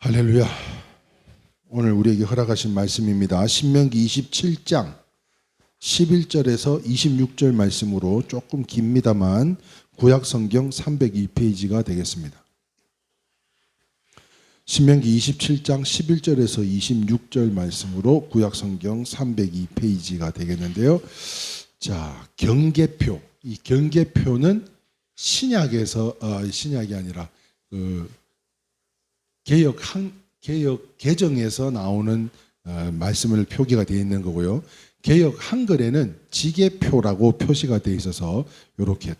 할렐루야. 오늘 우리에게 허락하신 말씀입니다. 신명기 27장 11절에서 26절 말씀으로 조금 깁니다만 구약성경 302페이지가 되겠습니다. 신명기 27장 11절에서 26절 말씀으로 구약성경 302페이지가 되겠는데요. 자, 경계표. 이 경계표는 신약에서 신약이 아니라 개역 개정에서 나오는 말씀을 표기가 되어 있는 거고요. 개역 한글에는 지계표라고 표시가 되어 있어서 이렇게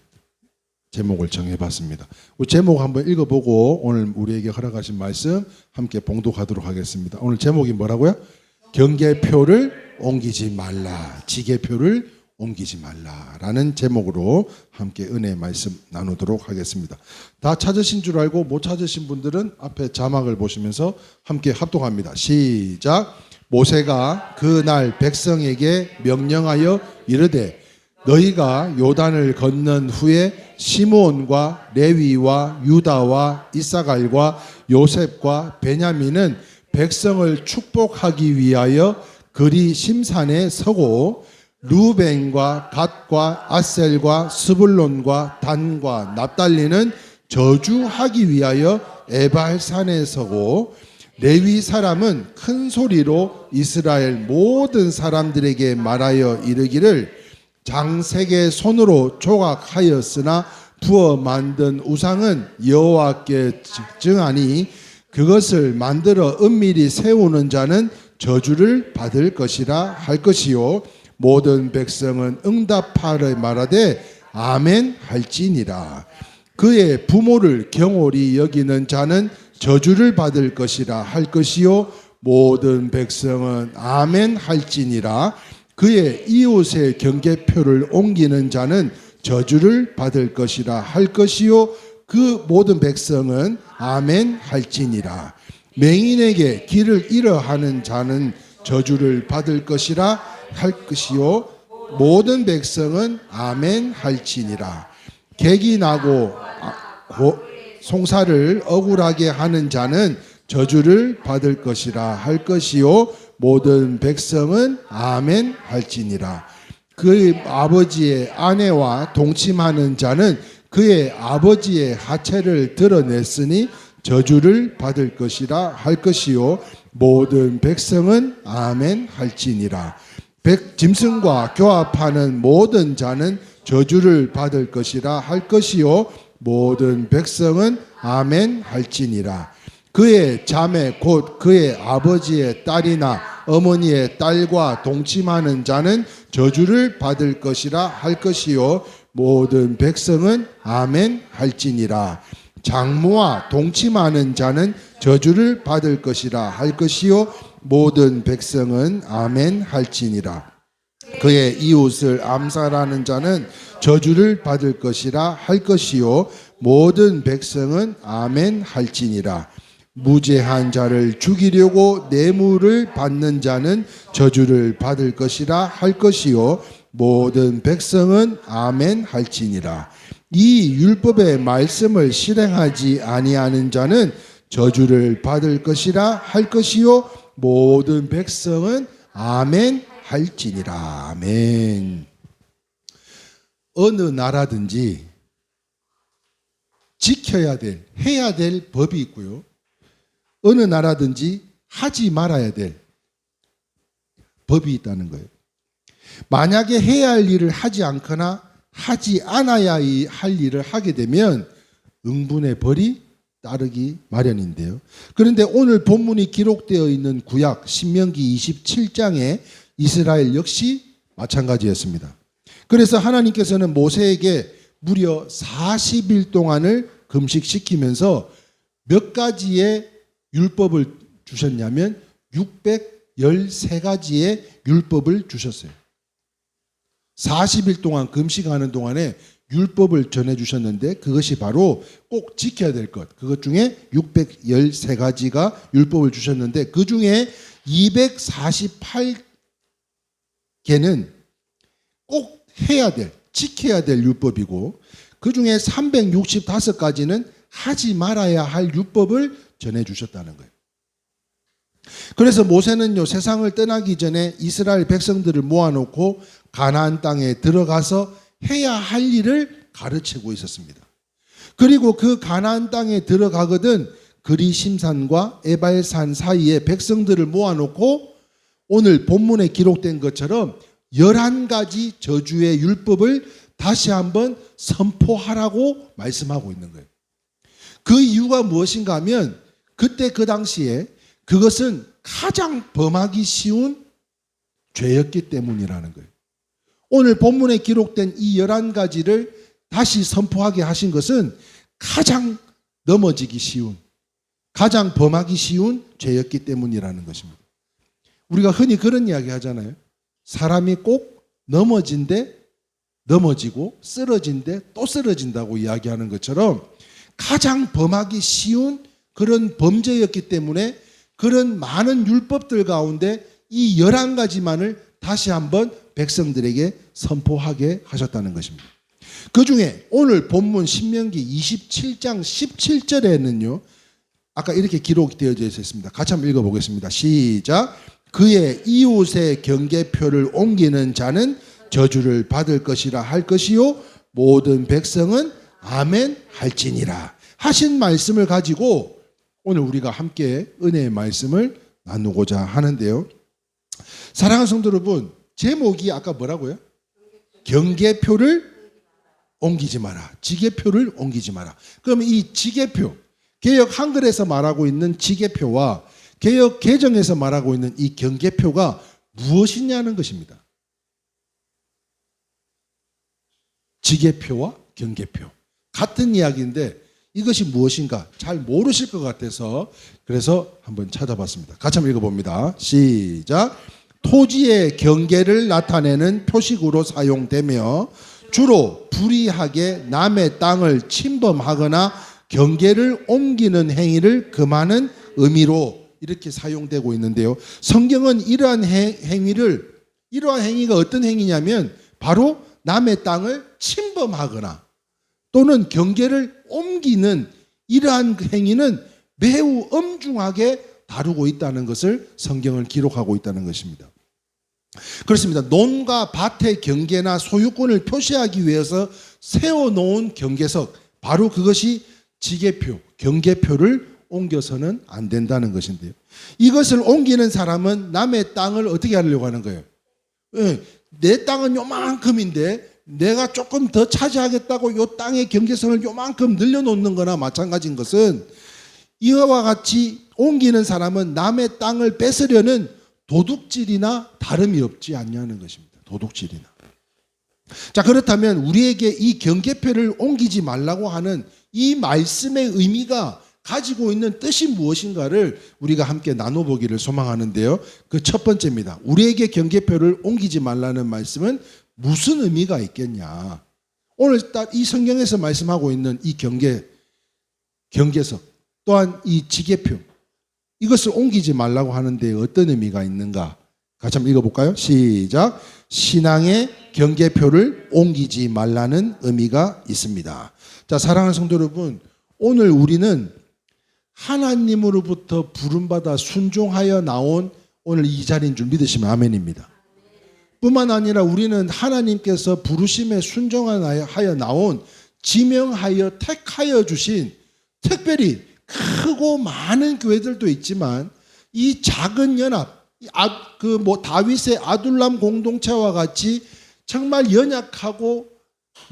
제목을 정해봤습니다. 제목 한번 읽어보고 오늘 우리에게 허락하신 말씀 함께 봉독하도록 하겠습니다. 오늘 제목이 뭐라고요? 경계표를 옮기지 말라. 지계표를 옮기지 말라라는 제목으로 함께 은혜의 말씀 나누도록 하겠습니다. 다 찾으신 줄 알고 못 찾으신 분들은 앞에 자막을 보시면서 함께 합독합니다. 시작. 모세가 그날 백성에게 명령하여 이르되 너희가 요단을 건넌 후에 시므온과 레위와 유다와 이사갈과 요셉과 베냐민은 백성을 축복하기 위하여 그리 심산에 서고 루벤과 갓과 아셀과 스불론과 단과 납달리는 저주하기 위하여 에발산에 서고 레위 사람은 큰 소리로 이스라엘 모든 사람들에게 말하여 이르기를 장색의 손으로 조각하였으나 부어 만든 우상은 여호와께 증하니 그것을 만들어 은밀히 세우는 자는 저주를 받을 것이라 할 것이요 모든 백성은 응답하려 말하되 아멘 할지니라. 그의 부모를 경홀히 여기는 자는 저주를 받을 것이라 할 것이요 모든 백성은 아멘 할지니라. 그의 이웃의 경계표를 옮기는 자는 저주를 받을 것이라 할 것이요 그 모든 백성은 아멘 할지니라. 맹인에게 길을 잃어 하는 자는 저주를 받을 것이라 할 것이요 모든 백성은 아멘 할지니라. 객이 나고 송사를 억울하게 하는 자는 저주를 받을 것이라 할 것이요 모든 백성은 아멘 할지니라. 그의 아버지의 아내와 동침하는 자는 그의 아버지의 하체를 드러냈으니 저주를 받을 것이라 할 것이요 모든 백성은 아멘 할지니라. 짐승과 교합하는 모든 자는 저주를 받을 것이라 할 것이요 모든 백성은 아멘 할지니라. 그의 자매 곧 그의 아버지의 딸이나 어머니의 딸과 동침하는 자는 저주를 받을 것이라 할 것이요 모든 백성은 아멘 할지니라. 장모와 동침하는 자는 저주를 받을 것이라 할 것이요 모든 백성은 아멘 할지니라. 그의 이웃을 암살하는 자는 저주를 받을 것이라 할 것이요 모든 백성은 아멘 할지니라. 무죄한 자를 죽이려고 뇌물을 받는 자는 저주를 받을 것이라 할 것이요 모든 백성은 아멘 할지니라. 이 율법의 말씀을 실행하지 아니하는 자는 저주를 받을 것이라 할 것이요 모든 백성은 아멘 할지니라. 아멘. 어느 나라든지 지켜야 될, 해야 될 법이 있고요. 어느 나라든지 하지 말아야 될 법이 있다는 거예요. 만약에 해야 할 일을 하지 않거나 하지 않아야 할 일을 하게 되면 응분의 벌이 따르기 마련인데요. 그런데 오늘 본문이 기록되어 있는 구약 신명기 27장에 이스라엘 역시 마찬가지였습니다. 그래서 하나님께서는 모세에게 무려 40일 동안을 금식시키면서 몇 가지의 율법을 주셨냐면 613가지의 율법을 주셨어요. 40일 동안 금식하는 동안에 율법을 전해주셨는데 그것이 바로 꼭 지켜야 될 것. 그것 중에 613가지가 율법을 주셨는데 그 중에 248개는 꼭 해야 될, 지켜야 될 율법이고 그 중에 365가지는 하지 말아야 할 율법을 전해주셨다는 거예요. 그래서 모세는요, 세상을 떠나기 전에 이스라엘 백성들을 모아놓고 가나안 땅에 들어가서 해야 할 일을 가르치고 있었습니다. 그리고 그 가나안 땅에 들어가거든 그리심산과 에발산 사이에 백성들을 모아놓고 오늘 본문에 기록된 것처럼 11가지 저주의 율법을 다시 한번 선포하라고 말씀하고 있는 거예요. 그 이유가 무엇인가 하면 그때 그 당시에 그것은 가장 범하기 쉬운 죄였기 때문이라는 거예요. 오늘 본문에 기록된 이 11가지를 다시 선포하게 하신 것은 가장 넘어지기 쉬운, 가장 범하기 쉬운 죄였기 때문이라는 것입니다. 우리가 흔히 그런 이야기 하잖아요. 사람이 꼭 넘어지고 쓰러진데 또 쓰러진다고 이야기하는 것처럼 가장 범하기 쉬운 그런 범죄였기 때문에 그런 많은 율법들 가운데 이 11가지만을 다시 한번 백성들에게 선포하게 하셨다는 것입니다. 그 중에 오늘 본문 신명기 27장 17절에는요. 아까 이렇게 기록이 되어져 있습니다. 같이 한번 읽어보겠습니다. 시작. 그의 이웃의 경계표를 옮기는 자는 저주를 받을 것이라 할 것이요 모든 백성은 아멘 할지니라 하신 말씀을 가지고 오늘 우리가 함께 은혜의 말씀을 나누고자 하는데요. 사랑하는 성도 여러분, 제목이 아까 뭐라고요? 경계표를 옮기지 마라. 지계표를 옮기지 마라. 그럼 이 지계표, 개역 한글에서 말하고 있는 지계표와 개역 개정에서 말하고 있는 이 경계표가 무엇이냐는 것입니다. 지계표와 경계표. 같은 이야기인데 이것이 무엇인가 잘 모르실 것 같아서 그래서 한번 찾아봤습니다. 같이 한번 읽어봅니다. 시작. 토지의 경계를 나타내는 표식으로 사용되며 주로 불이하게 남의 땅을 침범하거나 경계를 옮기는 행위를 금하는 의미로 이렇게 사용되고 있는데요. 성경은 이러한 행위가 어떤 행위냐면 바로 남의 땅을 침범하거나 또는 경계를 옮기는 이러한 행위는 매우 엄중하게 다루고 있다는 것을 성경은 기록하고 있다는 것입니다. 그렇습니다. 논과 밭의 경계나 소유권을 표시하기 위해서 세워놓은 경계석, 바로 그것이 지계표, 경계표를 옮겨서는 안 된다는 것인데요. 이것을 옮기는 사람은 남의 땅을 어떻게 하려고 하는 거예요? 내 땅은 요만큼인데 내가 조금 더 차지하겠다고 요 땅의 경계선을 요만큼 늘려놓는 거나 마찬가지인 것은 이와 같이 옮기는 사람은 남의 땅을 뺏으려는 도둑질이나 다름이 없지 않냐는 것입니다. 도둑질이나. 자, 그렇다면 우리에게 이 경계표를 옮기지 말라고 하는 이 말씀의 의미가 가지고 있는 뜻이 무엇인가를 우리가 함께 나눠보기를 소망하는데요. 그 첫 번째입니다. 우리에게 경계표를 옮기지 말라는 말씀은 무슨 의미가 있겠냐. 오늘 딱 이 성경에서 말씀하고 있는 이 경계석 또한 이 지계표 이것을 옮기지 말라고 하는데 어떤 의미가 있는가. 같이 한번 읽어볼까요? 시작. 신앙의 경계표를 옮기지 말라는 의미가 있습니다. 자, 사랑하는 성도 여러분, 오늘 우리는 하나님으로부터 부름받아 순종하여 나온 오늘 이 자리인 줄 믿으시면 아멘입니다. 뿐만 아니라 우리는 하나님께서 부르심에 순종하여 나온 지명하여 택하여 주신 특별히 크고 많은 교회들도 있지만 이 작은 연합, 다윗의 아둘람 공동체와 같이 정말 연약하고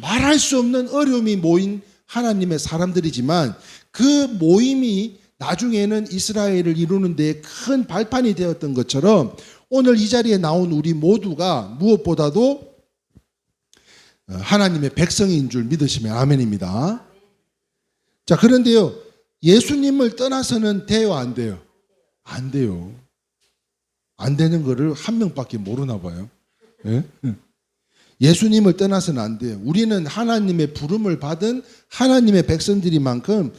말할 수 없는 어려움이 모인 하나님의 사람들이지만 그 모임이 나중에는 이스라엘을 이루는 데 큰 발판이 되었던 것처럼 오늘 이 자리에 나온 우리 모두가 무엇보다도 하나님의 백성인 줄 믿으시면 아멘입니다. 자, 그런데요, 예수님을 떠나서는 돼요, 안 돼요? 안 돼요. 안 되는 거를 한 명밖에 모르나 봐요. 예? 예수님을 떠나서는 안 돼요. 우리는 하나님의 부름을 받은 하나님의 백성들이만큼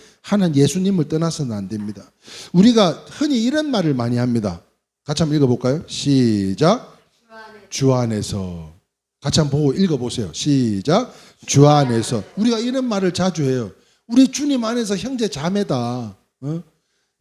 예수님을 떠나서는 안 됩니다. 우리가 흔히 이런 말을 많이 합니다. 같이 한번 읽어볼까요? 시작. 주 안에서. 같이 한번 보고 읽어보세요. 시작. 주 안에서. 우리가 이런 말을 자주 해요. 우리 주님 안에서 형제 자매다.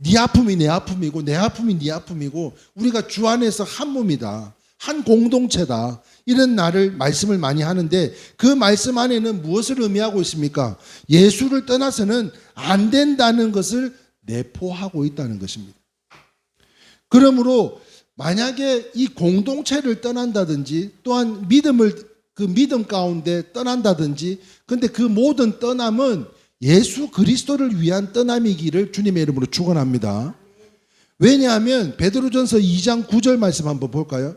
네 아픔이 내 아픔이고 내 아픔이 네 아픔이고 우리가 주 안에서 한 몸이다. 한 공동체다. 이런 말씀을 많이 하는데 그 말씀 안에는 무엇을 의미하고 있습니까? 예수를 떠나서는 안 된다는 것을 내포하고 있다는 것입니다. 그러므로 만약에 이 공동체를 떠난다든지 또한 그 믿음 가운데 떠난다든지 근데 그 모든 떠남은 예수 그리스도를 위한 떠남이기를 주님의 이름으로 축원합니다. 왜냐하면 베드로전서 2장 9절 말씀 한번 볼까요?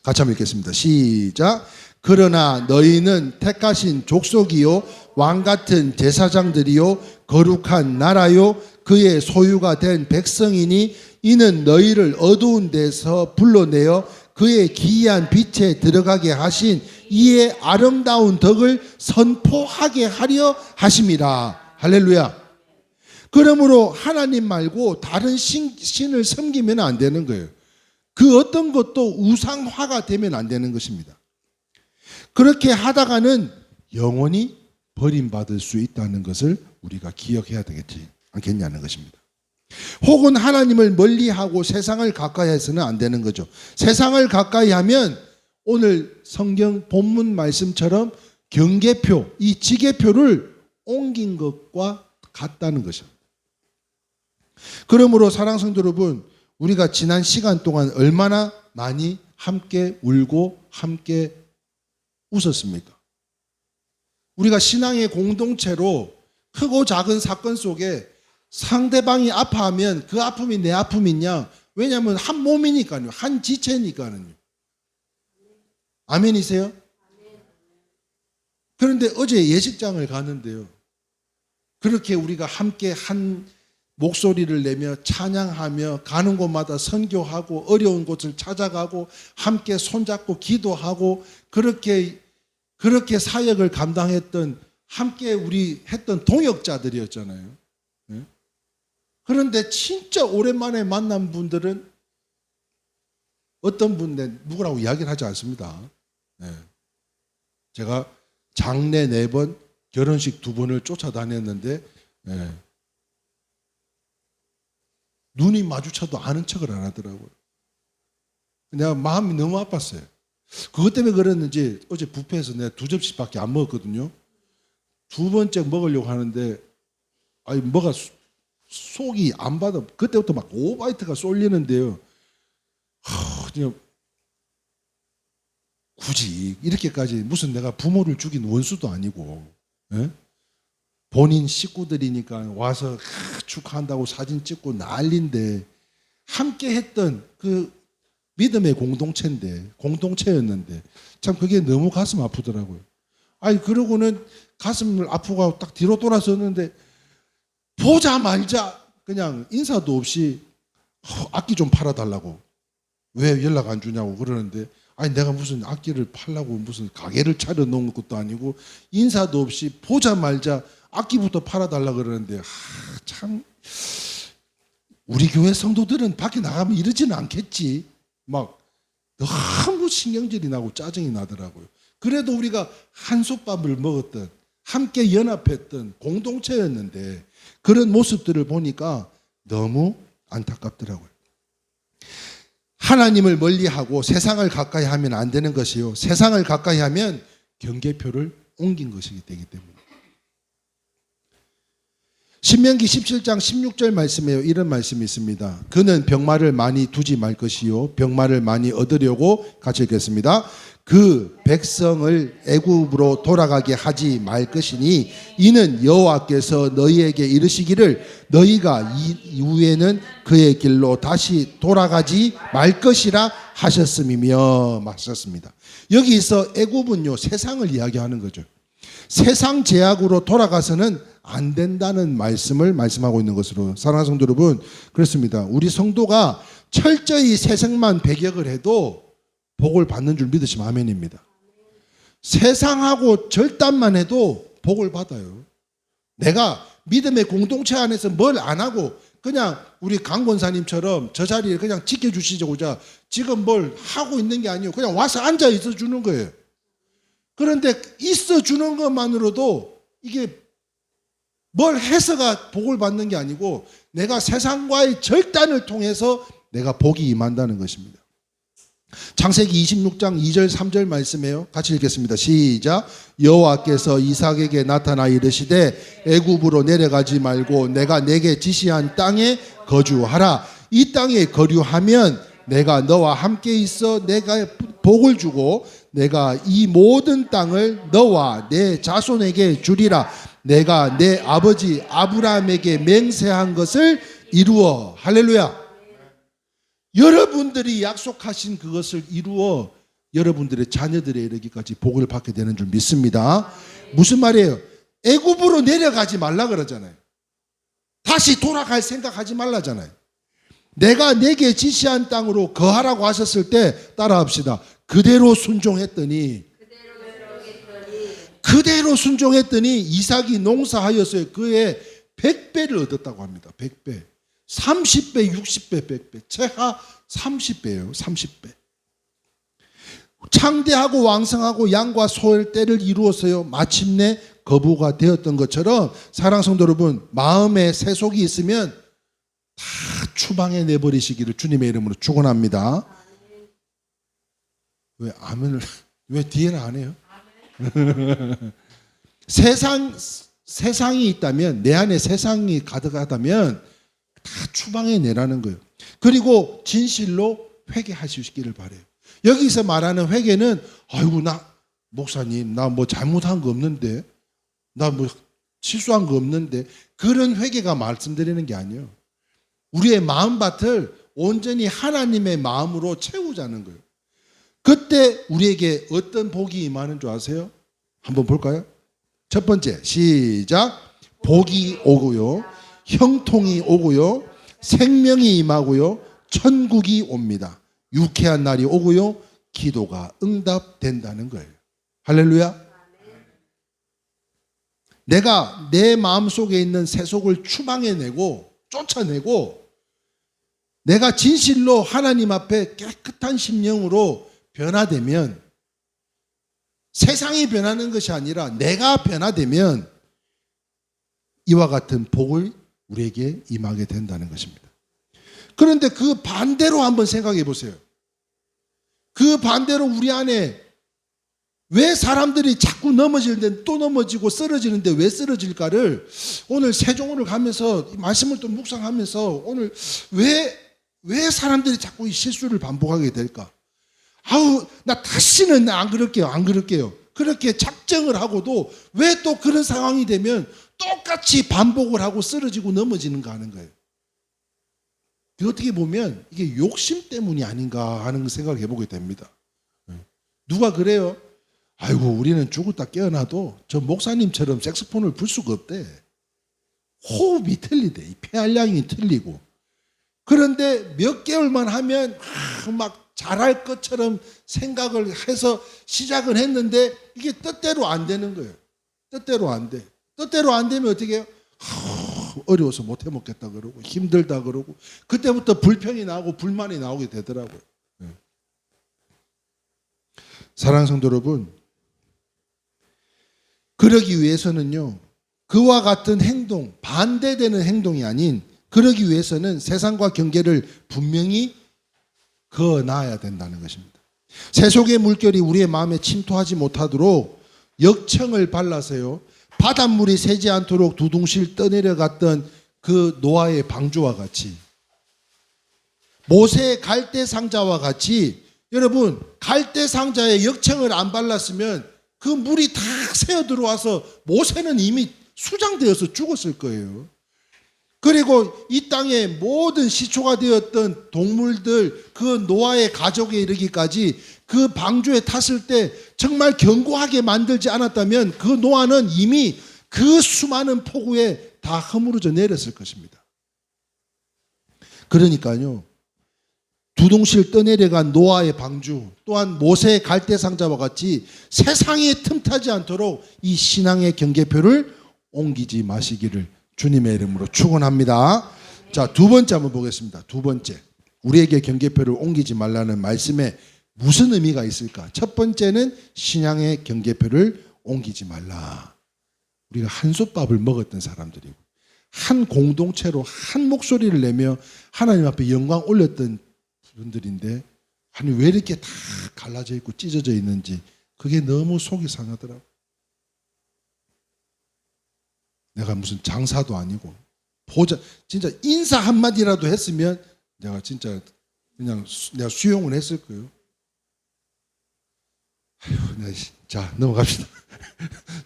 같이 한번 읽겠습니다. 시작. 그러나 너희는 택하신 족속이요 왕같은 제사장들이요 거룩한 나라요 그의 소유가 된 백성이니 이는 너희를 어두운 데서 불러내어 그의 기이한 빛에 들어가게 하신 이의 아름다운 덕을 선포하게 하려 하심이라. 할렐루야. 그러므로 하나님 말고 다른 신을 섬기면 안 되는 거예요. 그 어떤 것도 우상화가 되면 안 되는 것입니다. 그렇게 하다가는 영원히 버림받을 수 있다는 것을 우리가 기억해야 되겠지 않겠냐는 것입니다. 혹은 하나님을 멀리하고 세상을 가까이해서는 안 되는 거죠. 세상을 가까이하면 오늘 성경 본문 말씀처럼 경계표, 이 지계표를 옮긴 것과 같다는 것입니다. 그러므로 사랑하는 성도 여러분, 우리가 지난 시간 동안 얼마나 많이 함께 울고 함께 웃었습니까? 우리가 신앙의 공동체로 크고 작은 사건 속에 상대방이 아파하면 그 아픔이 내 아픔이냐? 왜냐하면 한 몸이니까요. 한 지체니까요. 아멘이세요? 그런데 어제 예식장을 가는데요. 그렇게 우리가 함께 한 목소리를 내며 찬양하며 가는 곳마다 선교하고 어려운 곳을 찾아가고 함께 손잡고 기도하고 그렇게 사역을 감당했던 함께 우리 했던 동역자들이었잖아요. 그런데 진짜 오랜만에 만난 분들은 어떤 분들 누구라고 이야기를 하지 않습니다. 제가 장례 4번, 결혼식 2번을 쫓아다녔는데 눈이 마주쳐도 아는 척을 안 하더라고요. 내가 마음이 너무 아팠어요. 그것 때문에 그랬는지 어제 뷔페에서 내가 2접시밖에 안 먹었거든요. 2번째 먹으려고 하는데 뭐가 속이 안 받아. 그때부터 막 오바이트가 쏠리는데요. 그냥 굳이 이렇게까지 무슨 내가 부모를 죽인 원수도 아니고 본인 식구들이니까 와서 축하한다고 사진 찍고 난리인데 함께 했던 그 믿음의 공동체였는데 참 그게 너무 가슴 아프더라고요. 그러고는 가슴을 아프고 딱 뒤로 돌아섰는데 보자마자 그냥 인사도 없이 악기 좀 팔아달라고 왜 연락 안 주냐고 그러는데 내가 무슨 악기를 팔라고 무슨 가게를 차려 놓은 것도 아니고 인사도 없이 보자마자 악기부터 팔아달라 그러는데 참 우리 교회 성도들은 밖에 나가면 이러지는 않겠지. 막 너무 신경질이 나고 짜증이 나더라고요. 그래도 우리가 한솥밥을 먹었던 함께 연합했던 공동체였는데 그런 모습들을 보니까 너무 안타깝더라고요. 하나님을 멀리하고 세상을 가까이 하면 안 되는 것이요. 세상을 가까이 하면 경계표를 옮긴 것이기 때문에. 신명기 17장 16절 말씀에요. 이런 말씀이 있습니다. 그는 병마를 많이 두지 말 것이요 병마를 많이 얻으려고 같이 읽겠습니다. 그 백성을 애굽으로 돌아가게 하지 말 것이니 이는 여호와께서 너희에게 이르시기를 너희가 이후에는 그의 길로 다시 돌아가지 말 것이라 하셨음이며 하셨습니다. 여기서 애굽은요 세상을 이야기하는 거죠. 세상 제약으로 돌아가서는 안 된다는 말씀을 말씀하고 있는 것으로 사랑하는 성도 여러분 그렇습니다. 우리 성도가 철저히 세상만 배격을 해도 복을 받는 줄 믿으시면 아멘입니다. 세상하고 절단만 해도 복을 받아요. 내가 믿음의 공동체 안에서 뭘 안 하고 그냥 우리 강 권사님처럼 저 자리에 그냥 지켜주시고자 지금 뭘 하고 있는 게 아니고 그냥 와서 앉아 있어 주는 거예요. 그런데 있어 주는 것만으로도 이게 뭘 해서가 복을 받는 게 아니고 내가 세상과의 절단을 통해서 내가 복이 임한다는 것입니다. 창세기 26장 2절 3절 말씀이에요. 같이 읽겠습니다. 시작. 여호와께서 이삭에게 나타나 이르시되 애굽으로 내려가지 말고 내가 내게 지시한 땅에 거주하라. 이 땅에 거류하면 내가 너와 함께 있어 내가 복을 주고 내가 이 모든 땅을 너와 내 자손에게 주리라. 내가 내 아버지 아브라함에게 맹세한 것을 이루어. 할렐루야. 여러분들이 약속하신 그것을 이루어 여러분들의 자녀들에 이르기까지 복을 받게 되는 줄 믿습니다. 무슨 말이에요? 애굽으로 내려가지 말라 그러잖아요. 다시 돌아갈 생각하지 말라잖아요. 내가 내게 지시한 땅으로 거하라고 하셨을 때 따라합시다. 그대로 순종했더니 이삭이 농사하였어요. 그의 100배를 얻었다고 합니다. 100배. 30배, 60배, 100배. 최하 30배예요. 30배. 창대하고 왕성하고 양과 소의 떼를 이루었어요. 마침내 거부가 되었던 것처럼 사랑하는 성도 여러분, 마음에 세속이 있으면 다 추방해 내버리시기를 주님의 이름으로 축원합니다. 왜 아멘을 왜 뒤에는 안 해요? 세상이 있다면, 내 안에 세상이 가득하다면 다 추방해 내라는 거예요. 그리고 진실로 회개하시기를 바래요. 여기서 말하는 회개는 아이고 나 목사님 나 뭐 잘못한 거 없는데, 나 뭐 실수한 거 없는데, 그런 회개가 말씀드리는 게 아니에요. 우리의 마음밭을 온전히 하나님의 마음으로 채우자는 거예요. 그때 우리에게 어떤 복이 임하는 줄 아세요? 한번 볼까요? 첫 번째 시작. 복이 오고요, 형통이 오고요, 생명이 임하고요, 천국이 옵니다. 유쾌한 날이 오고요, 기도가 응답된다는 거예요. 할렐루야. 내가 내 마음속에 있는 세속을 추방해내고 쫓아내고 내가 진실로 하나님 앞에 깨끗한 심령으로 변화되면, 세상이 변하는 것이 아니라 내가 변화되면 이와 같은 복을 우리에게 임하게 된다는 것입니다. 그런데 그 반대로 한번 생각해 보세요. 그 반대로 우리 안에 왜 사람들이 자꾸 넘어지는데 또 넘어지고 쓰러지는데 왜 쓰러질까를 오늘 세종을 가면서 말씀을 또 묵상하면서 오늘 왜 사람들이 자꾸 이 실수를 반복하게 될까? 아우 나 다시는 안 그럴게요. 그렇게 작정을 하고도 왜 또 그런 상황이 되면 똑같이 반복을 하고 쓰러지고 넘어지는가 하는 거예요. 어떻게 보면 이게 욕심 때문이 아닌가 하는 생각을 해보게 됩니다. 누가 그래요? 아이고 우리는 죽었다 깨어나도 저 목사님처럼 색소폰을 불 수가 없대. 호흡이 틀리대. 폐활량이 틀리고. 그런데 몇 개월만 하면 막 잘할 것처럼 생각을 해서 시작을 했는데 이게 뜻대로 안 되는 거예요. 뜻대로 안 돼. 뜻대로 안 되면 어떻게 해요? 어려워서 못 해먹겠다 그러고 힘들다 그러고 그때부터 불평이 나오고 불만이 나오게 되더라고요. 사랑하는 성도 여러분, 그러기 위해서는요, 그와 같은 행동, 반대되는 행동이 아닌, 그러기 위해서는 세상과 경계를 분명히 그어놔야 된다는 것입니다. 세속의 물결이 우리의 마음에 침투하지 못하도록 역청을 발라서요, 바닷물이 새지 않도록 두둥실 떠내려갔던 그 노아의 방주와 같이, 모세의 갈대 상자와 같이, 여러분 갈대 상자에 역청을 안 발랐으면 그 물이 다 새어 들어와서 모세는 이미 수장되어서 죽었을 거예요. 그리고 이 땅의 모든 시초가 되었던 동물들, 그 노아의 가족에 이르기까지 그 방주에 탔을 때 정말 견고하게 만들지 않았다면 그 노아는 이미 그 수많은 폭우에 다 허물어져 내렸을 것입니다. 그러니까요, 두둥실 떠내려간 노아의 방주, 또한 모세의 갈대상자와 같이 세상에 틈타지 않도록 이 신앙의 경계표를 옮기지 마시기를 주님의 이름으로 축원합니다. 자, 두 번째 한번 보겠습니다. 두 번째, 우리에게 경계표를 옮기지 말라는 말씀에 무슨 의미가 있을까? 첫 번째는 신앙의 경계표를 옮기지 말라. 우리가 한솥밥을 먹었던 사람들이고 한 공동체로 한 목소리를 내며 하나님 앞에 영광 올렸던 분들인데 아니 왜 이렇게 다 갈라져 있고 찢어져 있는지 그게 너무 속이 상하더라고. 내가 무슨 장사도 아니고 보자 진짜 인사 한마디라도 했으면 내가 진짜 그냥 내가 수용을 했을 거예요. 자 넘어갑시다.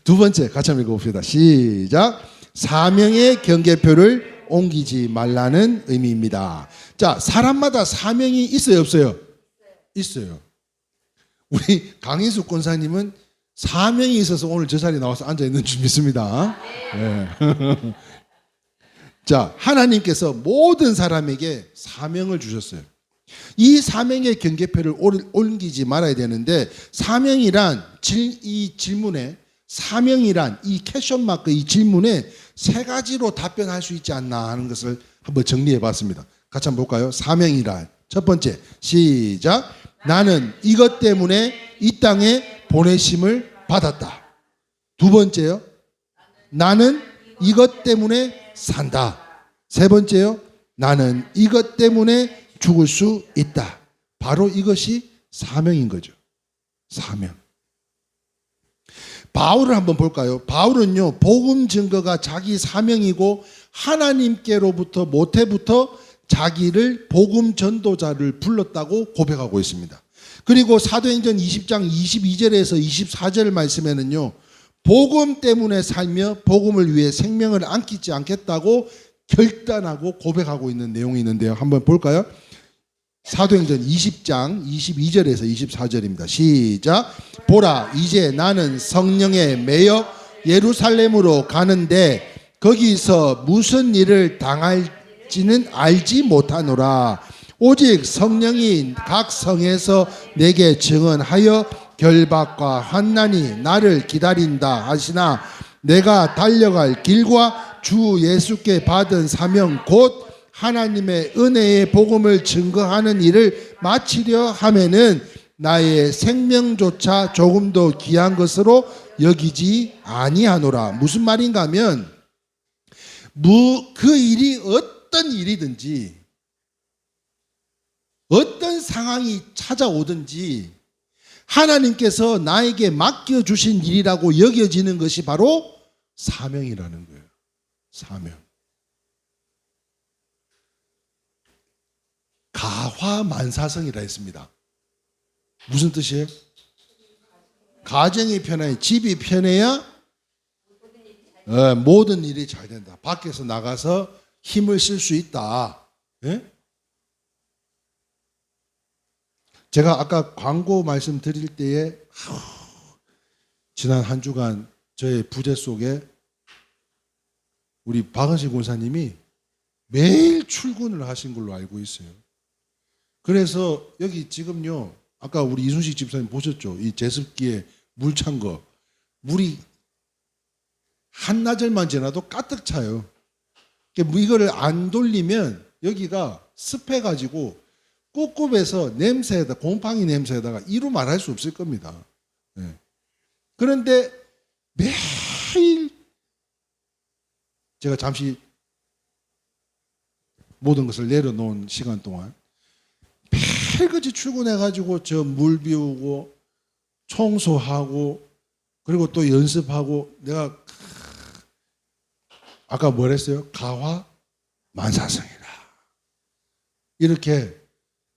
두 번째 같이 한번 읽어봅시다. 시작. 사명의 경계표를 옮기지 말라는 의미입니다. 자, 사람마다 사명이 있어요, 없어요? 있어요. 우리 강인숙 권사님은 사명이 있어서 오늘 저 자리에 나와서 앉아 있는 줄 믿습니다. 네. 자, 하나님께서 모든 사람에게 사명을 주셨어요. 이 사명의 경계표를 옮기지 말아야 되는데 사명이란 이 질문에 사명이란 이 퀘션 마크 이 질문에 세 가지로 답변할 수 있지 않나 하는 것을 한번 정리해 봤습니다. 같이 한번 볼까요? 사명이란 첫 번째 시작. 나는 이것 때문에 이 땅에 보내심을 받았다. 두 번째요. 나는 이것 때문에 산다. 세 번째요. 나는 이것 때문에 죽을 수 있다. 바로 이것이 사명인 거죠. 사명. 바울을 한번 볼까요? 바울은요, 복음 증거가 자기 사명이고 하나님께로부터 모태부터 자기를 복음 전도자를 불렀다고 고백하고 있습니다. 그리고 사도행전 20장 22절에서 24절 말씀에는요, 복음 때문에 살며 복음을 위해 생명을 안기지 않겠다고 결단하고 고백하고 있는 내용이 있는데요. 한번 볼까요? 사도행전 20장 22절에서 24절입니다. 시작. 보라, 이제 나는 성령에 매여 예루살렘으로 가는데 거기서 무슨 일을 당할지는 알지 못하노라. 오직 성령이 각 성에서 내게 증언하여 결박과 환난이 나를 기다린다 하시나 내가 달려갈 길과 주 예수께 받은 사명 곧 하나님의 은혜의 복음을 증거하는 일을 마치려 하면은 나의 생명조차 조금도 귀한 것으로 여기지 아니하노라. 무슨 말인가 하면 그 일이 어떤 일이든지 어떤 상황이 찾아오든지 하나님께서 나에게 맡겨주신 일이라고 여겨지는 것이 바로 사명이라는 거예요. 사명. 가화만사성이라 했습니다. 무슨 뜻이에요? 가정이 편해, 집이 편해야 모든 일이 잘 된다. 밖에서 나가서 힘을 쓸 수 있다. 예? 제가 아까 광고 말씀드릴 때에 지난 한 주간 저의 부재 속에 우리 박은식 권사님이 매일 출근을 하신 걸로 알고 있어요. 그래서 여기 지금요, 아까 우리 이순식 집사님 보셨죠? 이 제습기에 물 찬 거. 물이 한나절만 지나도 가득 차요. 이거를 안 돌리면 여기가 습해가지고 꿉꿉해서 냄새에다, 곰팡이 냄새에다가 이루 말할 수 없을 겁니다. 네. 그런데 매일 제가 잠시 모든 것을 내려놓은 시간 동안 매일같이 출근해가지고 저 물 비우고 청소하고 그리고 또 연습하고 내가 아까 뭐랬어요? 가화 만사성이라. 이렇게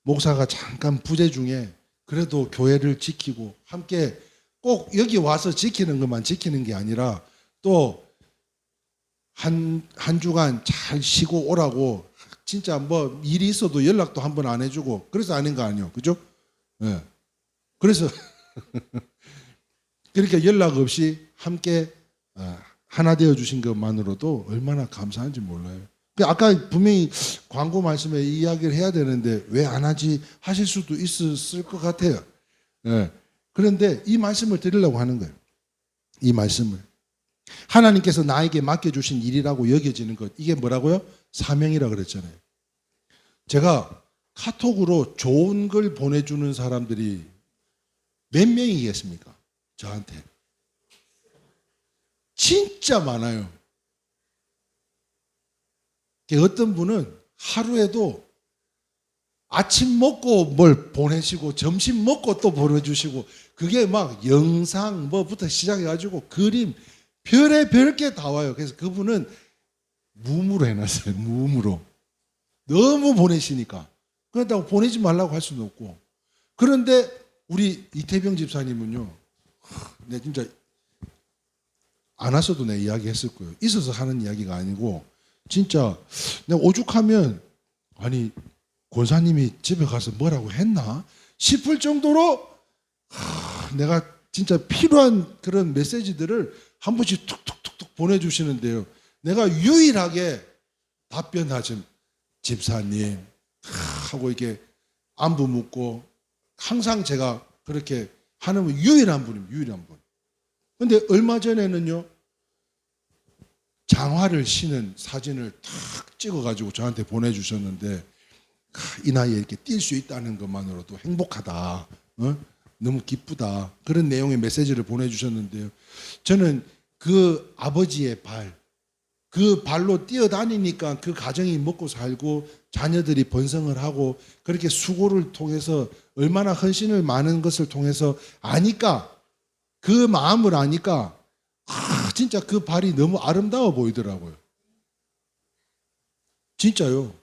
목사가 잠깐 부재 중에 그래도 교회를 지키고 함께 꼭 여기 와서 지키는 것만 지키는 게 아니라 또 한 주간 잘 쉬고 오라고 진짜 뭐 일이 있어도 연락도 한 번 안 해주고 그래서 아닌 거 아니에요. 그죠? 네. 그래서 그렇게 연락 없이 함께 하나 되어 주신 것만으로도 얼마나 감사한지 몰라요. 아까 분명히 광고 말씀에 이 이야기를 해야 되는데 왜 안 하지 하실 수도 있었을 것 같아요. 네. 그런데 이 말씀을 드리려고 하는 거예요. 이 말씀을. 하나님께서 나에게 맡겨주신 일이라고 여겨지는 것. 이게 뭐라고요? 사명이라고 그랬잖아요. 제가 카톡으로 좋은 걸 보내주는 사람들이 몇 명이겠습니까? 저한테. 진짜 많아요. 어떤 분은 하루에도 아침 먹고 뭘 보내시고 점심 먹고 또 보내주시고 그게 막 영상 뭐부터 시작해가지고 그림 별의 게 다 와요. 그래서 그분은 무음으로 해놨어요. 무음으로. 너무 보내시니까. 그렇다고 보내지 말라고 할 수는 없고. 그런데 우리 이태병 집사님은요. 내 진짜 안 왔어도 내 이야기 했을 거예요. 있어서 하는 이야기가 아니고 진짜 내가 오죽하면 아니 권사님이 집에 가서 뭐라고 했나 싶을 정도로 내가 진짜 필요한 그런 메시지들을 한 번씩 툭툭툭툭 보내주시는데요. 내가 유일하게 답변하지 집사님 하고 이렇게 안부 묻고 항상 제가 그렇게 하는 분 유일한 분입니다. 유일한 분. 근데 얼마 전에는요. 장화를 신은 사진을 탁 찍어가지고 저한테 보내주셨는데 이 나이에 이렇게 뛸 수 있다는 것만으로도 행복하다. 너무 기쁘다. 그런 내용의 메시지를 보내주셨는데요. 저는 그 아버지의 그 발로 뛰어다니니까 그 가정이 먹고 살고 자녀들이 번성을 하고 그렇게 수고를 통해서 얼마나 헌신을 많은 것을 통해서 아니까 그 마음을 아니까 진짜 그 발이 너무 아름다워 보이더라고요. 진짜요.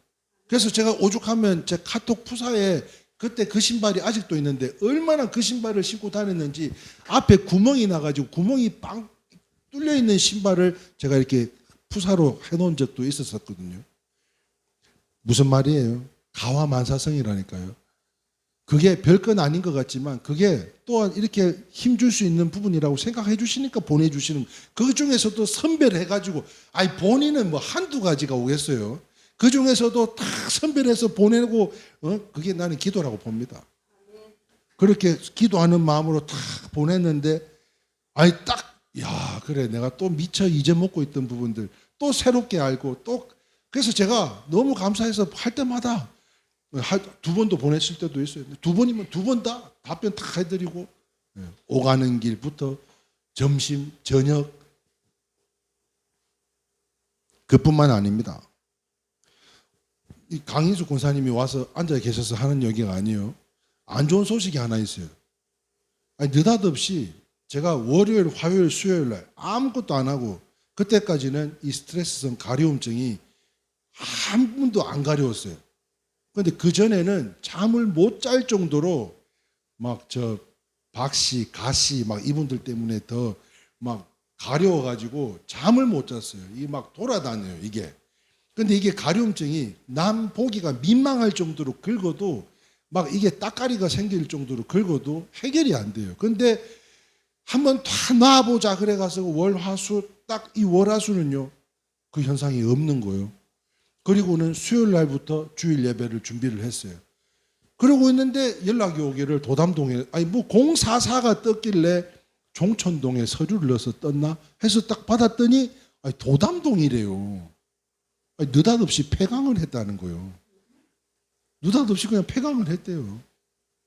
그래서 제가 오죽하면 제 카톡 푸사에 그때 그 신발이 아직도 있는데 얼마나 그 신발을 신고 다녔는지 앞에 구멍이 나가지고 구멍이 빵 뚫려 있는 신발을 제가 이렇게 푸사로 해놓은 적도 있었거든요. 무슨 말이에요? 가와만사성이라니까요. 그게 별건 아닌 것 같지만 그게 또한 이렇게 힘줄 수 있는 부분이라고 생각해 주시니까 보내주시는 그 중에서도 선별해가지고 아니 본인은 뭐 한두 가지가 오겠어요. 그 중에서도 다 선별해서 보내고 그게 나는 기도라고 봅니다. 그렇게 기도하는 마음으로 다 보냈는데 아니 딱 야 그래 내가 또 미처 잊어먹고 있던 부분들 또 새롭게 알고 또 그래서 제가 너무 감사해서 할 때마다 두 번도 보냈을 때도 있어요. 두 번이면 두 번 다 답변 다 해드리고 오가는 길부터 점심 저녁 그뿐만 아닙니다. 이 강인수 권사님이 와서 앉아 계셔서 하는 얘기가 아니에요. 안 좋은 소식이 하나 있어요. 아니 느닷없이 제가 월요일, 화요일, 수요일 날 아무것도 안 하고 그때까지는 이 스트레스성 가려움증이 한 번도 안 가려웠어요. 그런데 그 전에는 잠을 못 잘 정도로 막 저 박씨, 가씨 막 이분들 때문에 더 막 가려워가지고 잠을 못 잤어요. 이게 막 돌아다녀요 이게. 근데 이게 가려움증이 남 보기가 민망할 정도로 긁어도 막 이게 따까리가 생길 정도로 긁어도 해결이 안 돼요. 근데 한번 다 놔보자 그래 가서 월화수 딱 이 월화수는요 그 현상이 없는 거예요. 그리고는 수요일 날부터 주일 예배를 준비를 했어요. 그러고 있는데 연락이 오기를 도담동에 아니 뭐 044가 떴길래 종천동에 서류를 넣어서 떴나 해서 딱 받았더니 아니 도담동이래요. 아니 느닷없이 폐강을 했다는 거예요. 느닷없이 그냥 폐강을 했대요.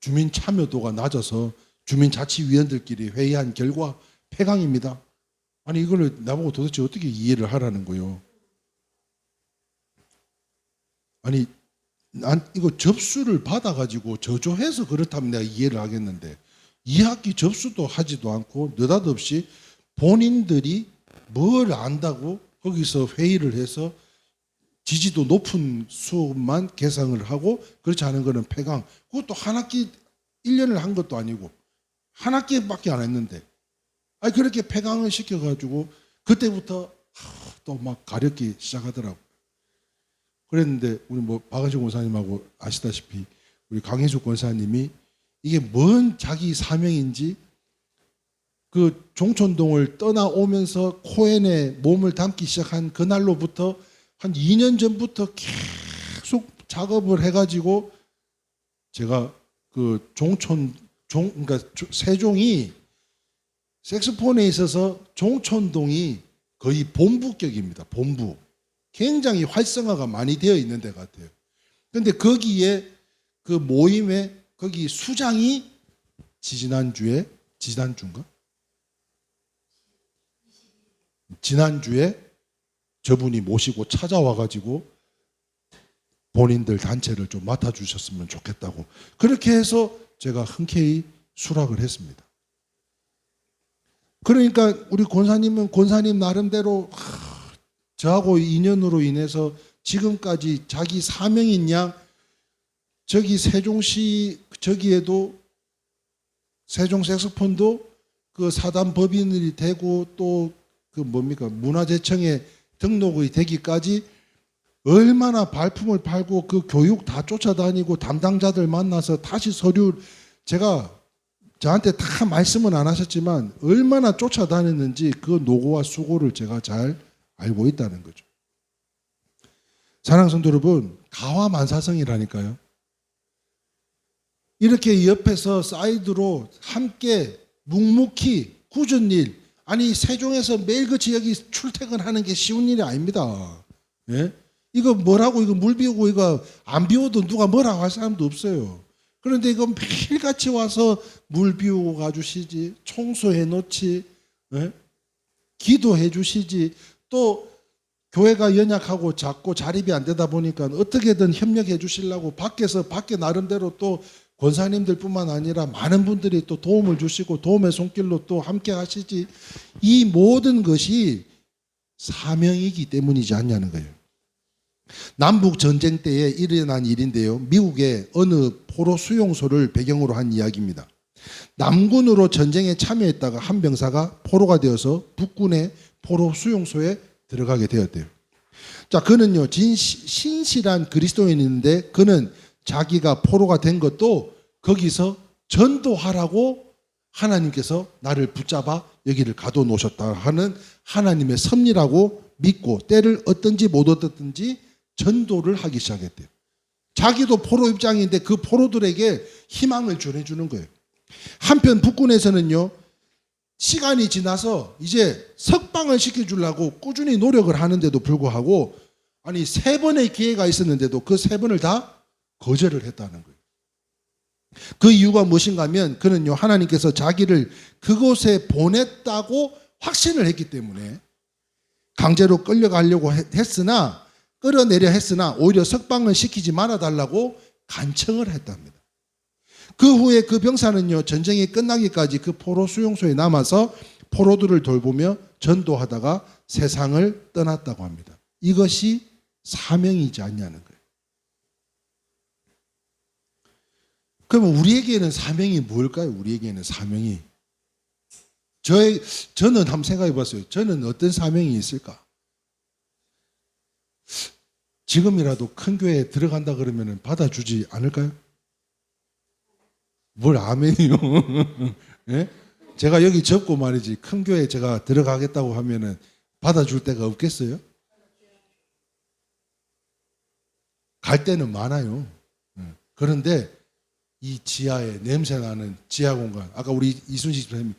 주민 참여도가 낮아서 주민자치위원들끼리 회의한 결과 폐강입니다. 아니 이걸 나보고 도대체 어떻게 이해를 하라는 거예요. 아니 난 이거 접수를 받아가지고 저조해서 그렇다면 내가 이해를 하겠는데 2학기 접수도 하지도 않고 느닷없이 본인들이 뭘 안다고 거기서 회의를 해서 지지도 높은 수업만 계상을 하고 그렇지 않은 거는 폐강. 그것도 한 학기 1년을 한 것도 아니고 한 학기밖에 안 했는데 아니 그렇게 폐강을 시켜가지고 그때부터 또 막 가렵기 시작하더라고. 그랬는데 우리 뭐 박은식 권사님하고 아시다시피 우리 강인숙 권사님이 이게 뭔 자기 사명인지 그 종촌동을 떠나오면서 코엔에 몸을 담기 시작한 그날로부터 한 2년 전부터 계속 작업을 해가지고 제가 그 그러니까 세종이 색소폰에 있어서 종촌동이 거의 본부격입니다. 본부. 굉장히 활성화가 많이 되어 있는 데 같아요. 그런데 거기에 그 모임에 거기 수장이 지난주에 저분이 모시고 찾아와가지고 본인들 단체를 좀 맡아주셨으면 좋겠다고. 그렇게 해서 제가 흔쾌히 수락을 했습니다. 그러니까 우리 권사님은 권사님 나름대로 저하고 인연으로 인해서 지금까지 자기 사명인 양 저기 세종시 저기에도 세종 색소폰도 그 사단 법인이 되고 또 그 뭡니까 문화재청에 등록이 되기까지 얼마나 발품을 팔고 그 교육 다 쫓아다니고 담당자들 만나서 다시 서류 제가 저한테 다 말씀은 안 하셨지만 얼마나 쫓아다녔는지 그 노고와 수고를 제가 잘 알고 있다는 거죠. 사랑하는 성도 여러분, 가화만사성이라니까요. 이렇게 옆에서 사이드로 함께 묵묵히 굳은 일, 아니 세종에서 매일같이 여기 출퇴근하는 게 쉬운 일이 아닙니다. 예? 이거 뭐라고 이거 물 비우고 이거 안 비워도 누가 뭐라고 할 사람도 없어요. 그런데 이거 매일같이 와서 물 비우고 가주시지, 청소해 놓지, 예? 기도해 주시지, 또 교회가 연약하고 작고 자립이 안 되다 보니까 어떻게든 협력해 주시려고 밖에 나름대로 또 권사님들 뿐만 아니라 많은 분들이 또 도움을 주시고 도움의 손길로 또 함께 하시지. 이 모든 것이 사명이기 때문이지 않냐는 거예요. 남북 전쟁 때에 일어난 일인데요. 미국의 어느 포로 수용소를 배경으로 한 이야기입니다. 남군으로 전쟁에 참여했다가 한 병사가 포로가 되어서 북군의 포로 수용소에 들어가게 되었대요. 자, 그는요 신실한 그리스도인인데 그는 자기가 포로가 된 것도 거기서 전도하라고 하나님께서 나를 붙잡아 여기를 가둬놓으셨다 하는 하나님의 섭리라고 믿고 때를 얻든지 못 얻든지 전도를 하기 시작했대요. 자기도 포로 입장인데 그 포로들에게 희망을 전해주는 거예요. 한편 북군에서는요 시간이 지나서 이제 석방을 시켜주려고 꾸준히 노력을 하는데도 불구하고 아니 3번의 기회가 있었는데도 그 3번을 다 거절을 했다는 거예요. 그 이유가 무엇인가 하면 그는요 하나님께서 자기를 그곳에 보냈다고 확신을 했기 때문에 강제로 끌려가려고 끌어내려 했으나 오히려 석방을 시키지 말아달라고 간청을 했답니다. 그 후에 그 병사는요 전쟁이 끝나기까지 그 포로 수용소에 남아서 포로들을 돌보며 전도하다가 세상을 떠났다고 합니다. 이것이 사명이지 않냐는 거예요. 그러면 우리에게는 사명이 뭘까요? 우리에게는 사명이 저는 한번 생각해 봤어요. 저는 어떤 사명이 있을까? 지금이라도 큰 교회에 들어간다 그러면 받아주지 않을까요? 뭘 아멘이요? 예? 제가 여기 접고 말이지 큰 교회에 제가 들어가겠다고 하면은 받아줄 데가 없겠어요? 갈 데는 많아요. 그런데 이 지하에 냄새나는 지하 공간, 아까 우리 이순식 집사님이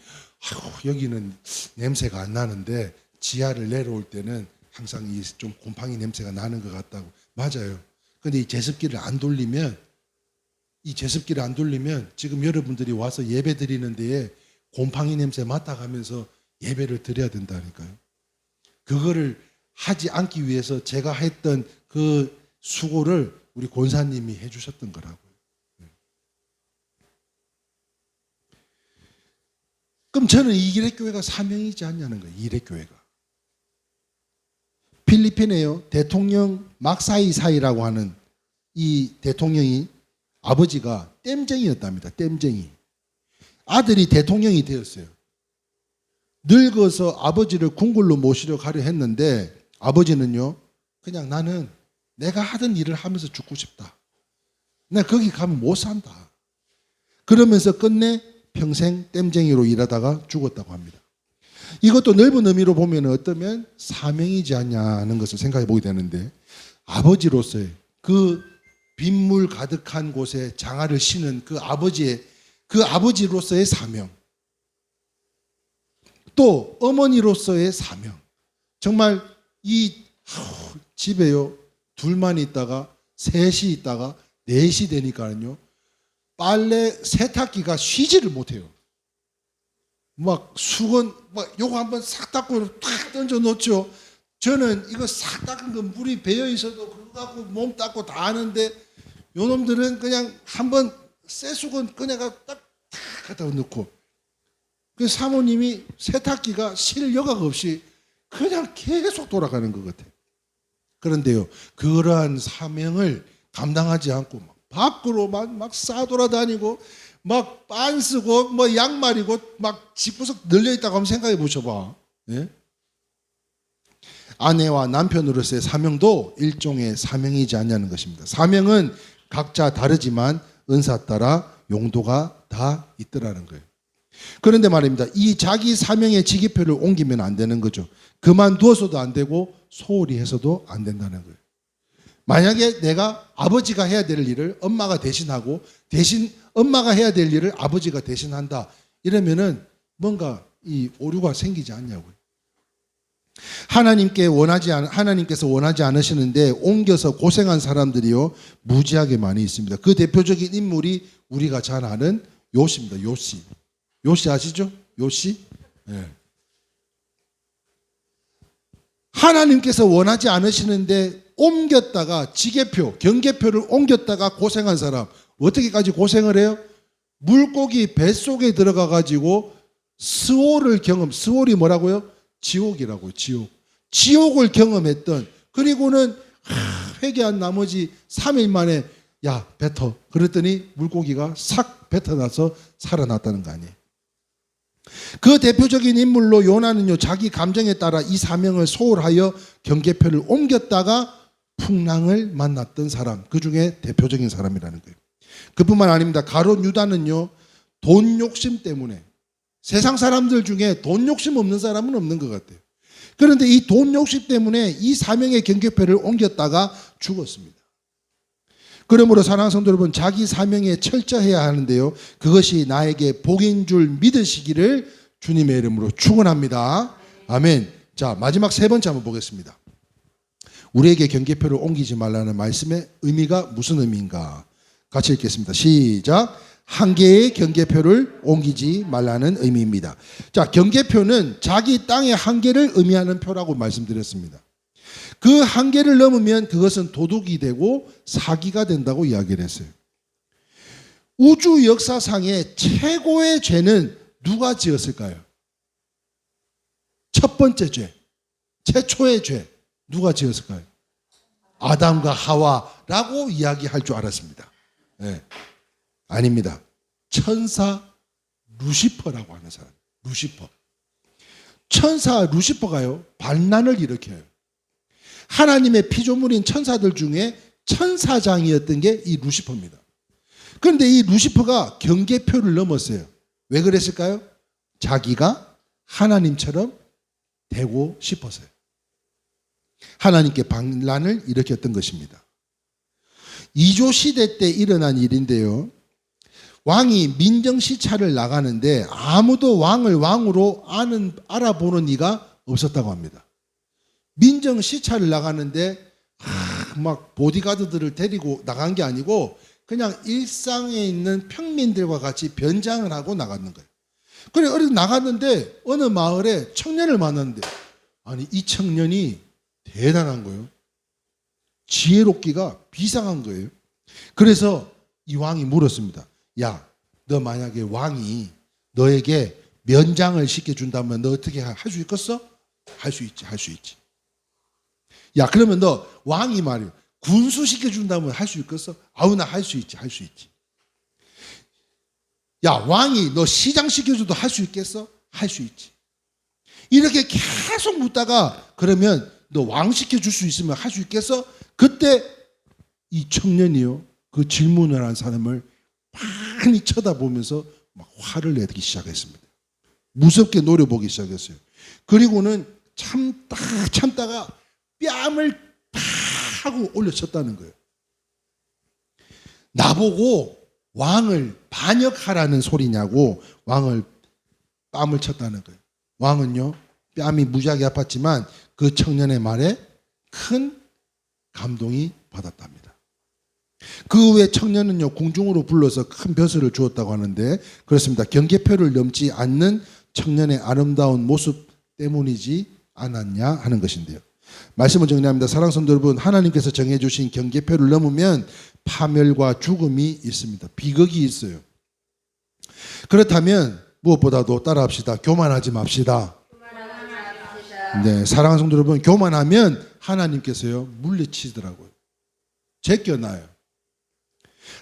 여기는 냄새가 안 나는데 지하를 내려올 때는 항상 이 좀 곰팡이 냄새가 나는 것 같다고. 맞아요. 근데 이 제습기를 안 돌리면 지금 여러분들이 와서 예배 드리는 데에 곰팡이 냄새 맡아가면서 예배를 드려야 된다니까요. 그거를 하지 않기 위해서 제가 했던 그 수고를 우리 권사님이 해주셨던 거라고요. 그럼 저는 이기래교회가 사명이지 않냐는 거예요. 이기래교회가. 필리핀에요. 대통령 막사이사이라고 하는 이 대통령이 아버지가 땜쟁이였답니다. 땜쟁이. 아들이 대통령이 되었어요. 늙어서 아버지를 궁궐로 모시려 가려 했는데 아버지는요. 그냥 나는 내가 하던 일을 하면서 죽고 싶다. 내가 거기 가면 못 산다. 그러면서 끝내 평생 땜쟁이로 일하다가 죽었다고 합니다. 이것도 넓은 의미로 보면 어떠면 사명이지 않냐는 것을 생각해 보게 되는데 아버지로서의 그 빗물 가득한 곳에 장화를 신은 그 아버지로서의 사명, 또 어머니로서의 사명. 정말 이 집에요 둘만 있다가 셋이 있다가 넷이 되니까요 빨래 세탁기가 쉬지를 못해요. 막 수건 막 요거 한번 싹 닦고 탁 던져 놓죠. 저는 이거 싹 닦은 거 물이 배어 있어도 그거 갖고 몸 닦고 다 하는데 요놈들은 그냥 한번 쇠수건 꺼내가 딱 갖다 넣고, 그 사모님이 세탁기가 실 여각 없이 그냥 계속 돌아가는 것 같아요. 그런데요, 그러한 사명을 감당하지 않고 막 밖으로 막 싸돌아다니고 막 빤쓰고 뭐 양말이고 막 집구석 널려 있다고 한번 생각해 보셔봐. 예? 아내와 남편으로서의 사명도 일종의 사명이지 않냐는 것입니다. 사명은 각자 다르지만 은사 따라 용도가 다 있더라는 거예요. 그런데 말입니다, 이 자기 사명의 지기표를 옮기면 안 되는 거죠. 그만두어서도 안 되고 소홀히 해서도 안 된다는 거예요. 만약에 내가 아버지가 해야 될 일을 엄마가 대신하고 대신 엄마가 해야 될 일을 아버지가 대신한다, 이러면은 뭔가 이 오류가 생기지 않냐고요. 하나님께서 원하지 않으시는데 옮겨서 고생한 사람들이요 무지하게 많이 있습니다. 그 대표적인 인물이 우리가 잘 아는 요시입니다. 요시. 요시 아시죠? 요시? 네. 하나님께서 원하지 않으시는데 옮겼다가 지게표, 경계표를 옮겼다가 고생한 사람, 어떻게까지 고생을 해요? 물고기 뱃속에 들어가 가지고 스올을 스올이 뭐라고요? 지옥이라고요. 지옥을 경험했던, 그리고는 회개한 나머지 3일 만에 야 뱉어, 그랬더니 물고기가 싹 뱉어나서 살아났다는 거 아니에요. 그 대표적인 인물로 요나는요 자기 감정에 따라 이 사명을 소홀하여 경계표를 옮겼다가 풍랑을 만났던 사람, 그 중에 대표적인 사람이라는 거예요. 그뿐만 아닙니다. 가룟 유다는요 돈 욕심 때문에, 세상 사람들 중에 돈 욕심 없는 사람은 없는 것 같아요. 그런데 이 돈 욕심 때문에 이 사명의 경계표를 옮겼다가 죽었습니다. 그러므로 사랑하는 성도 여러분, 자기 사명에 철저해야 하는데요, 그것이 나에게 복인 줄 믿으시기를 주님의 이름으로 축원합니다. 아멘. 자, 마지막 세 번째 한번 보겠습니다. 우리에게 경계표를 옮기지 말라는 말씀의 의미가 무슨 의미인가? 같이 읽겠습니다. 시작. 한계의 경계표를 옮기지 말라는 의미입니다. 자, 경계표는 자기 땅의 한계를 의미하는 표라고 말씀드렸습니다. 그 한계를 넘으면 그것은 도둑이 되고 사기가 된다고 이야기를 했어요. 우주 역사상의 최고의 죄는 누가 지었을까요? 첫 번째 죄, 최초의 죄, 누가 지었을까요? 아담과 하와라고 이야기할 줄 알았습니다. 네. 아닙니다. 천사 루시퍼라고 하는 사람. 루시퍼. 천사 루시퍼가요 반란을 일으켜요. 하나님의 피조물인 천사들 중에 천사장이었던 게 이 루시퍼입니다. 그런데 이 루시퍼가 경계표를 넘었어요. 왜 그랬을까요? 자기가 하나님처럼 되고 싶어서요. 하나님께 반란을 일으켰던 것입니다. 이조 시대 때 일어난 일인데요, 왕이 민정시찰을 나가는데 아무도 왕을 왕으로 알아보는 이가 없었다고 합니다. 민정시찰을 나가는데 막 보디가드들을 데리고 나간 게 아니고 그냥 일상에 있는 평민들과 같이 변장을 하고 나갔는 거예요. 그래 어디 나갔는데 어느 마을에 청년을 만났는데, 아니 이 청년이 대단한 거예요. 지혜롭기가 비상한 거예요. 그래서 이 왕이 물었습니다. 야, 너 만약에 왕이 너에게 면장을 시켜준다면 너 어떻게 할 수 있겠어? 할 수 있지, 할 수 있지. 야, 그러면 너 왕이 말이야 군수 시켜준다면 할 수 있겠어? 아우, 나 할 수 있지, 할 수 있지. 야, 왕이 너 시장 시켜줘도 할 수 있겠어? 할 수 있지. 이렇게 계속 묻다가 그러면 너 왕 시켜줄 수 있으면 할 수 있겠어? 그때 이 청년이요 그 질문을 한 사람을 많이 쳐다보면서 막 화를 내기 시작했습니다. 무섭게 노려보기 시작했어요. 그리고는 참다가 뺨을 팍 하고 올려쳤다는 거예요. 나보고 왕을 반역하라는 소리냐고 왕을 뺨을 쳤다는 거예요. 왕은요 뺨이 무지하게 아팠지만 그 청년의 말에 큰 감동이 받았답니다. 그 후에 청년은요 궁중으로 불러서 큰 벼슬을 주었다고 하는데, 그렇습니다. 경계표를 넘지 않는 청년의 아름다운 모습 때문이지 않았냐 하는 것인데요. 말씀을 정리합니다. 사랑하는 성도 여러분, 하나님께서 정해주신 경계표를 넘으면 파멸과 죽음이 있습니다. 비극이 있어요. 그렇다면 무엇보다도 따라합시다. 교만하지 맙시다. 네, 사랑하는 성도 여러분, 교만하면 하나님께서요 물리치더라고요. 제껴놔요.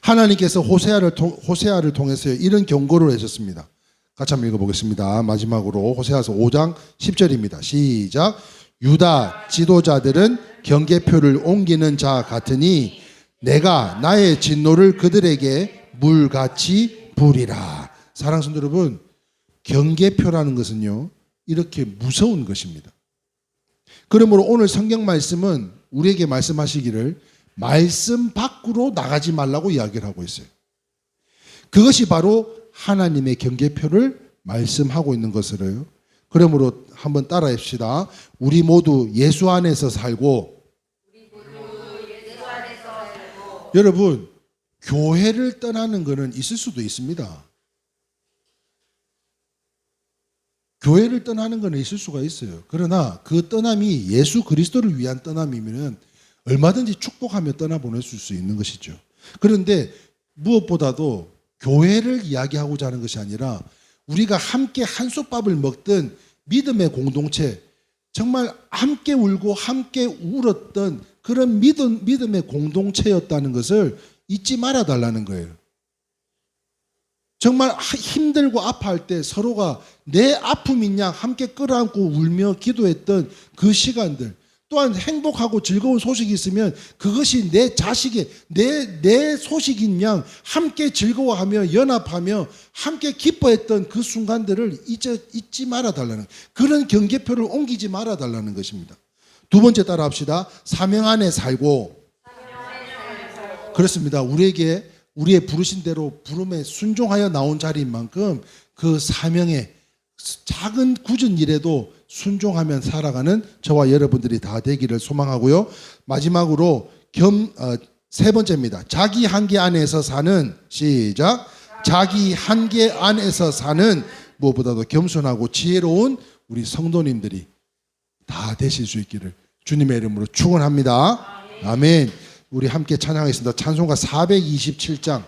하나님께서 호세아를 통해서요 이런 경고를 하셨습니다. 같이 한번 읽어보겠습니다. 마지막으로 호세아서 5장 10절입니다. 시작. 유다 지도자들은 경계표를 옮기는 자 같으니 내가 나의 진노를 그들에게 물같이 부리라. 사랑하는 성도 여러분, 경계표라는 것은요 이렇게 무서운 것입니다. 그러므로 오늘 성경 말씀은 우리에게 말씀하시기를 말씀 밖으로 나가지 말라고 이야기를 하고 있어요. 그것이 바로 하나님의 경계표를 말씀하고 있는 것으로요. 그러므로 한번 따라합시다. 우리 모두 예수 안에서 살고, 여러분 교회를 떠나는 것은 있을 수도 있습니다. 교회를 떠나는 것은 있을 수가 있어요. 그러나 그 떠남이 예수 그리스도를 위한 떠남이면 얼마든지 축복하며 떠나보낼 수 있는 것이죠. 그런데 무엇보다도 교회를 이야기하고자 하는 것이 아니라 우리가 함께 한솥밥을 먹던 믿음의 공동체, 정말 함께 울고 함께 울었던 그런 믿음의 공동체였다는 것을 잊지 말아달라는 거예요. 정말 힘들고 아파할 때 서로가 내 아픔인 양 함께 끌어안고 울며 기도했던 그 시간들, 또한 행복하고 즐거운 소식이 있으면 그것이 내 자식의 내 소식인 양 함께 즐거워하며 연합하며 함께 기뻐했던 그 순간들을 잊지 말아달라는, 그런 경계표를 옮기지 말아달라는 것입니다. 두 번째 따라합시다. 사명 안에 살고. 그렇습니다. 우리에게 우리의 부르신 대로 부름에 순종하여 나온 자리인 만큼 그 사명에 작은 굳은 일에도 순종하며 살아가는 저와 여러분들이 다 되기를 소망하고요. 마지막으로 세 번째입니다. 자기 한계 안에서 사는, 시작. 자기 한계 안에서 사는 무엇보다도 겸손하고 지혜로운 우리 성도님들이 다 되실 수 있기를 주님의 이름으로 축원합니다. 아멘. 우리 함께 찬양하겠습니다. 찬송가 427장